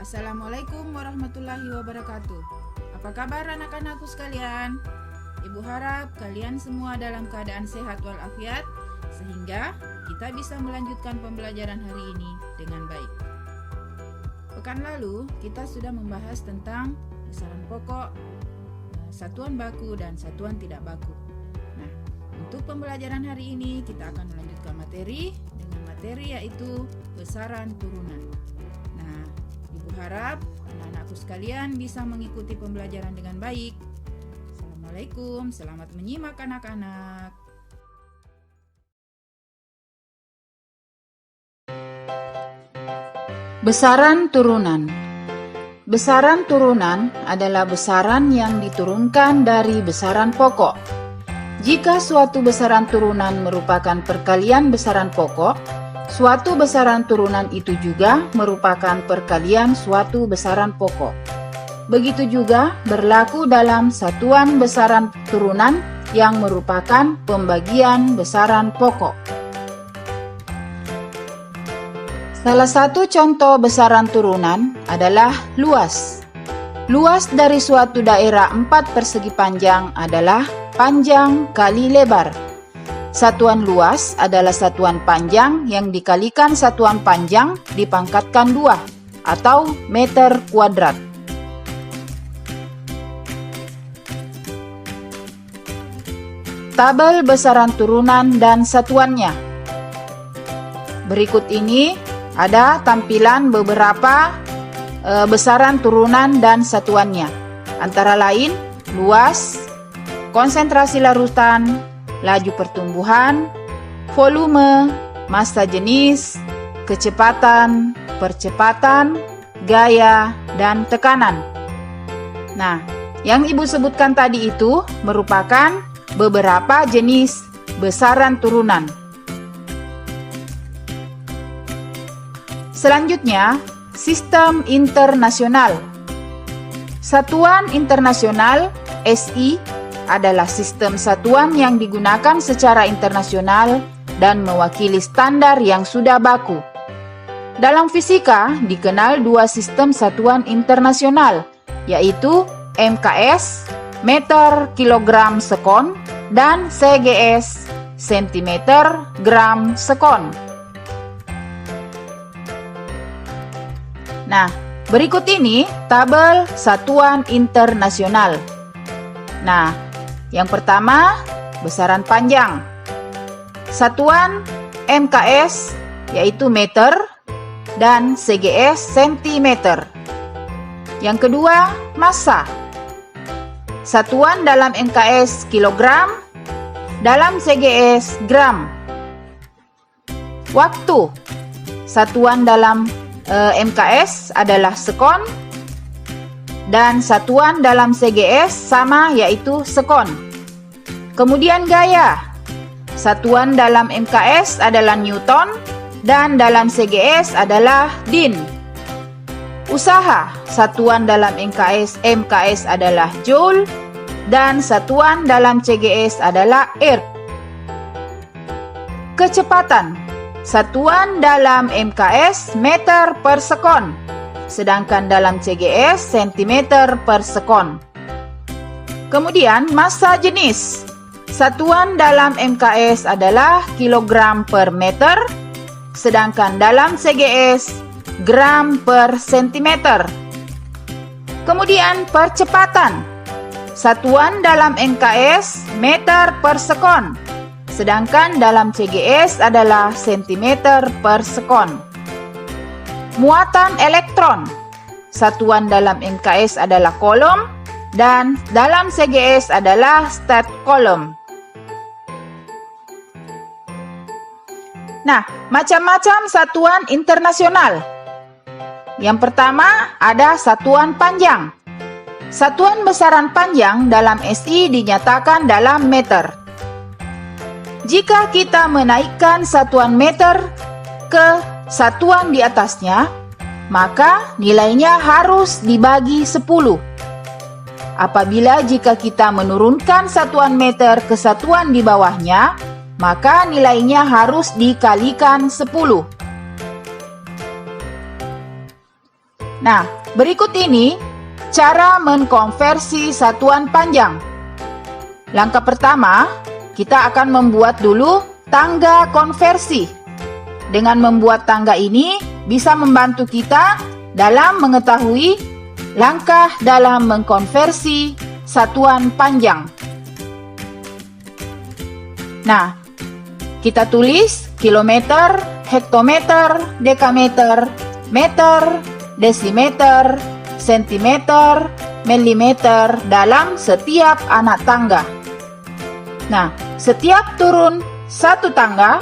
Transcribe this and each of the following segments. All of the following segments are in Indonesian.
Assalamualaikum warahmatullahi wabarakatuh. Apa kabar anak-anakku sekalian? Ibu harap kalian semua dalam keadaan sehat walafiat sehingga kita bisa melanjutkan pembelajaran hari ini dengan baik. Pekan lalu kita sudah membahas tentang besaran pokok, satuan baku dan satuan tidak baku. Nah, untuk pembelajaran hari ini kita akan melanjutkan materi dengan materi yaitu besaran turunan. Nah, Ibu harap anak-anakku sekalian bisa mengikuti pembelajaran dengan baik. Assalamualaikum, selamat menyimak anak-anak. Besaran turunan. Besaran turunan adalah besaran yang diturunkan dari besaran pokok. Jika suatu besaran turunan merupakan perkalian besaran pokok, suatu besaran turunan itu juga merupakan perkalian suatu besaran pokok. Begitu juga berlaku dalam satuan besaran turunan yang merupakan pembagian besaran pokok. Salah satu contoh besaran turunan adalah luas. Luas dari suatu daerah 4 persegi panjang adalah panjang kali lebar. Satuan luas adalah satuan panjang yang dikalikan satuan panjang dipangkatkan 2 atau meter kuadrat. Tabel besaran turunan dan satuannya. Berikut ini ada tampilan beberapa besaran turunan dan satuannya. Antara lain luas, konsentrasi larutan, laju pertumbuhan, volume, massa jenis, kecepatan, percepatan, gaya, dan tekanan. Nah, yang Ibu sebutkan tadi itu merupakan beberapa jenis besaran turunan. Selanjutnya, sistem internasional. Satuan internasional (SI) adalah sistem satuan yang digunakan secara internasional dan mewakili standar yang sudah baku. Dalam fisika dikenal dua sistem satuan internasional, yaitu MKS (meter kilogram sekon) dan CGS (sentimeter gram sekon). Nah, berikut ini tabel satuan internasional. Nah, yang pertama, besaran panjang. Satuan MKS yaitu meter dan CGS sentimeter. Yang kedua, massa. Satuan dalam MKS kilogram, dalam CGS gram. Waktu. Satuan dalam MKS adalah sekon dan satuan dalam CGS sama yaitu sekon. Kemudian gaya. Satuan dalam MKS adalah Newton dan dalam CGS adalah Din. Usaha. Satuan dalam MKS adalah Joule dan satuan dalam CGS adalah Erg. Kecepatan. Satuan dalam MKS meter per sekon, sedangkan dalam CGS sentimeter per sekon. Kemudian massa jenis. Satuan dalam MKS adalah kilogram per meter, sedangkan dalam CGS gram per sentimeter. Kemudian percepatan. Satuan dalam MKS meter per sekon, sedangkan dalam CGS adalah sentimeter per sekon. Muatan elektron. Satuan dalam MKS adalah kolom dan dalam CGS adalah stat kolom. Nah, macam-macam satuan internasional. Yang pertama ada satuan panjang. Satuan besaran panjang dalam SI dinyatakan dalam meter. Jika kita menaikkan satuan meter ke satuan di atasnya, maka nilainya harus dibagi 10. Apabila jika kita menurunkan satuan meter ke satuan di bawahnya, maka nilainya harus dikalikan 10. Nah, berikut ini cara mengkonversi satuan panjang. Langkah pertama, kita akan membuat dulu tangga konversi. Dengan membuat tangga ini bisa membantu kita dalam mengetahui langkah dalam mengkonversi satuan panjang. Nah, kita tulis kilometer, hektometer, dekameter, meter, desimeter, sentimeter, milimeter dalam setiap anak tangga. Nah, setiap turun satu tangga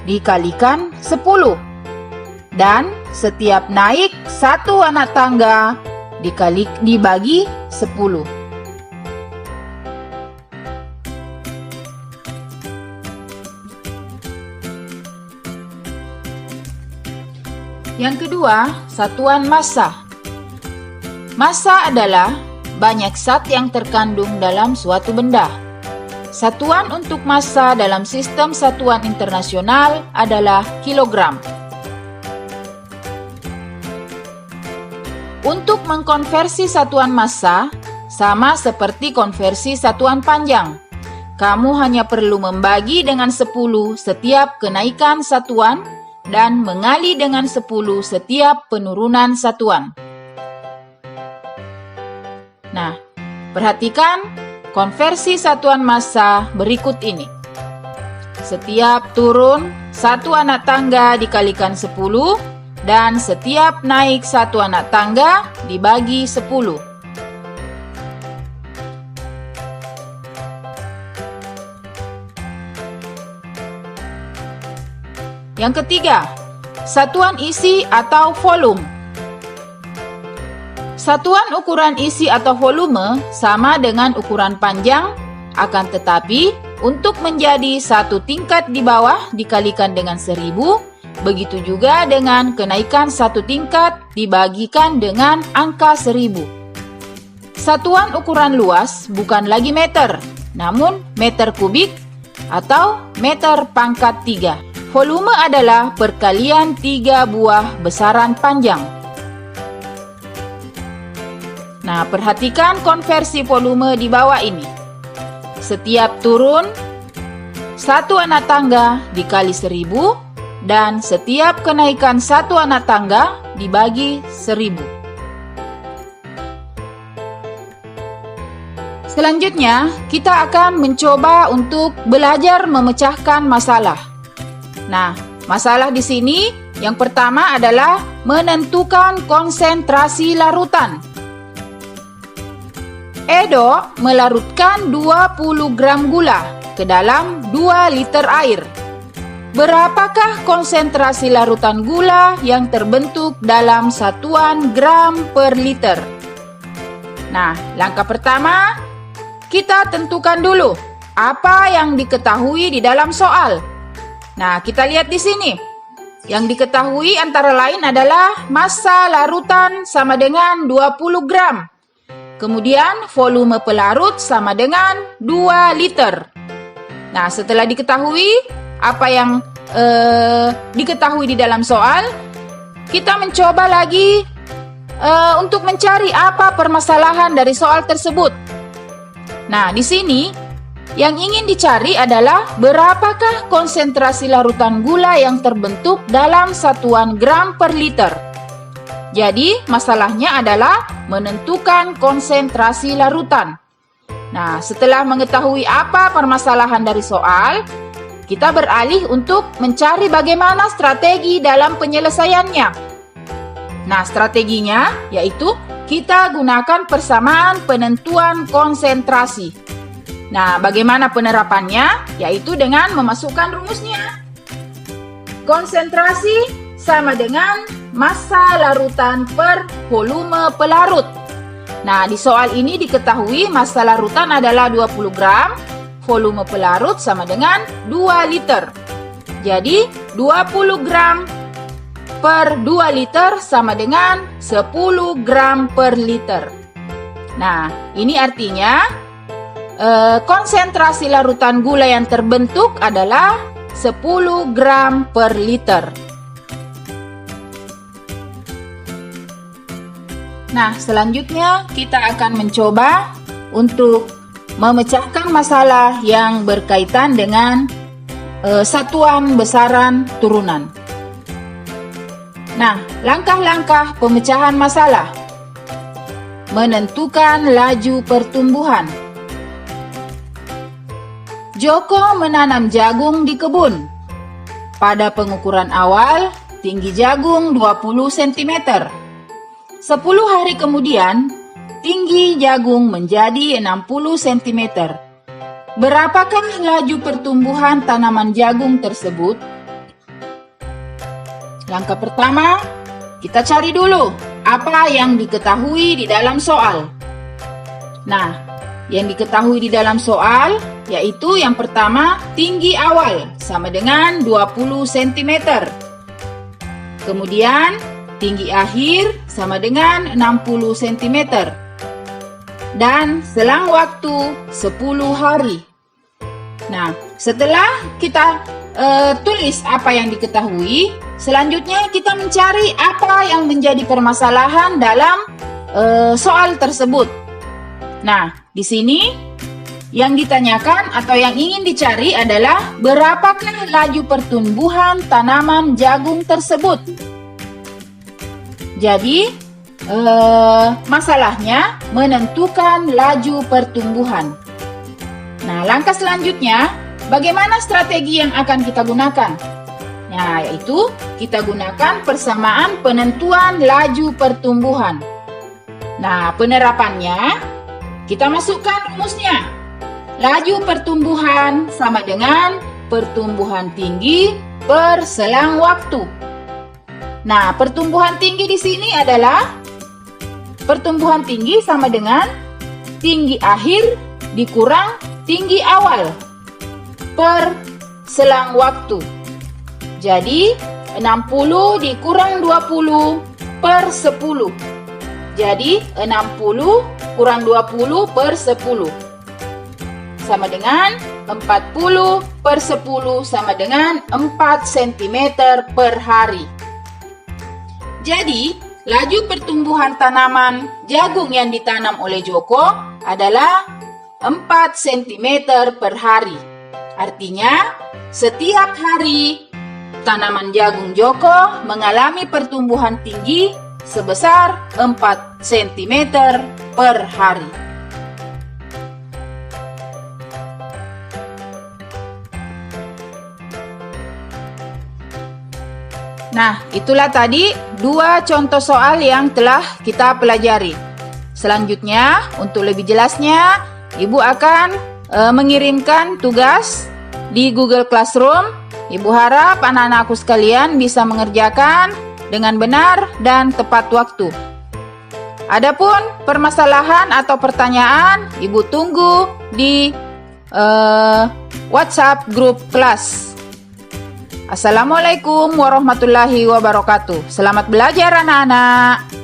dikalikan 10 dan setiap naik satu anak tangga dibagi 10. Yang kedua, satuan massa. Massa adalah banyak zat yang terkandung dalam suatu benda. Satuan untuk massa dalam sistem satuan internasional adalah kilogram. Untuk mengkonversi satuan massa, sama seperti konversi satuan panjang. Kamu hanya perlu membagi dengan 10 setiap kenaikan satuan dan mengali dengan 10 setiap penurunan satuan. Nah, perhatikan konversi satuan massa berikut ini. Setiap turun satu anak tangga dikalikan 10 dan setiap naik satu anak tangga dibagi 10. Yang ketiga, satuan isi atau volume. Satuan ukuran isi atau volume sama dengan ukuran panjang, akan tetapi untuk menjadi satu tingkat di bawah dikalikan dengan 1000, begitu juga dengan kenaikan satu tingkat dibagikan dengan angka 1000. Satuan ukuran luas bukan lagi meter, namun meter kubik atau meter pangkat 3. Volume adalah perkalian 3 buah besaran panjang. Nah, perhatikan konversi volume di bawah ini. Setiap turun satu anak tangga dikali 1000 dan setiap kenaikan satu anak tangga dibagi 1000. Selanjutnya, kita akan mencoba untuk belajar memecahkan masalah. Nah, masalah di sini yang pertama adalah menentukan konsentrasi larutan. Edo melarutkan 20 gram gula ke dalam 2 liter air. Berapakah konsentrasi larutan gula yang terbentuk dalam satuan gram per liter? Nah, langkah pertama, kita tentukan dulu apa yang diketahui di dalam soal. Nah, kita lihat di sini. Yang diketahui antara lain adalah massa larutan sama dengan 20 gram. Kemudian volume pelarut sama dengan 2 liter. Nah, setelah diketahui apa yang diketahui di dalam soal, kita mencoba lagi untuk mencari apa permasalahan dari soal tersebut. Nah, di sini yang ingin dicari adalah berapakah konsentrasi larutan gula yang terbentuk dalam satuan gram per liter. Jadi, masalahnya adalah menentukan konsentrasi larutan. Nah, setelah mengetahui apa permasalahan dari soal, kita beralih untuk mencari bagaimana strategi dalam penyelesaiannya. Nah, strateginya yaitu kita gunakan persamaan penentuan konsentrasi. Nah, bagaimana penerapannya? Yaitu dengan memasukkan rumusnya. Konsentrasi sama dengan massa larutan per volume pelarut. Nah, di soal ini diketahui massa larutan adalah 20 gram, volume pelarut sama dengan 2 liter. Jadi, 20 gram per 2 liter sama dengan 10 gram per liter. Nah, ini artinya konsentrasi larutan gula yang terbentuk adalah 10 gram per liter. Nah, selanjutnya kita akan mencoba untuk memecahkan masalah yang berkaitan dengan satuan besaran turunan. Nah, langkah-langkah pemecahan masalah. Menentukan laju pertumbuhan. Joko menanam jagung di kebun. Pada pengukuran awal, tinggi jagung 20 cm. 10 hari kemudian, tinggi jagung menjadi 60 cm. Berapakah laju pertumbuhan tanaman jagung tersebut? Langkah pertama, kita cari dulu apa yang diketahui di dalam soal. Nah, yang diketahui di dalam soal yaitu yang pertama, tinggi awal sama dengan 20 cm. Kemudian, tinggi akhir sama dengan 60 cm. Dan selang waktu 10 hari. Nah, setelah kita tulis apa yang diketahui, selanjutnya kita mencari apa yang menjadi permasalahan dalam soal tersebut. Nah, di sini yang ditanyakan atau yang ingin dicari adalah berapakah laju pertumbuhan tanaman jagung tersebut. Jadi, masalahnya menentukan laju pertumbuhan. Nah, langkah selanjutnya, bagaimana strategi yang akan kita gunakan? Nah, yaitu kita gunakan persamaan penentuan laju pertumbuhan. Nah, penerapannya, kita masukkan rumusnya. Laju pertumbuhan sama dengan pertumbuhan tinggi per selang waktu. Nah, pertumbuhan tinggi di sini adalah pertumbuhan tinggi sama dengan tinggi akhir dikurang tinggi awal per selang waktu. Jadi, 60 dikurang 20 per 10. Jadi, 60 kurang 20 per 10. Sama dengan 40 per 10 sama dengan 4 cm per hari. Jadi, laju pertumbuhan tanaman jagung yang ditanam oleh Joko adalah 4 cm per hari. Artinya, setiap hari tanaman jagung Joko mengalami pertumbuhan tinggi sebesar 4 cm per hari. Nah, itulah tadi 2 contoh soal yang telah kita pelajari. Selanjutnya, untuk lebih jelasnya, Ibu akan mengirimkan tugas di Google Classroom. Ibu harap anak-anakku sekalian bisa mengerjakan dengan benar dan tepat waktu. Adapun permasalahan atau pertanyaan, Ibu tunggu di WhatsApp grup kelas. Assalamualaikum warahmatullahi wabarakatuh. Selamat belajar anak-anak.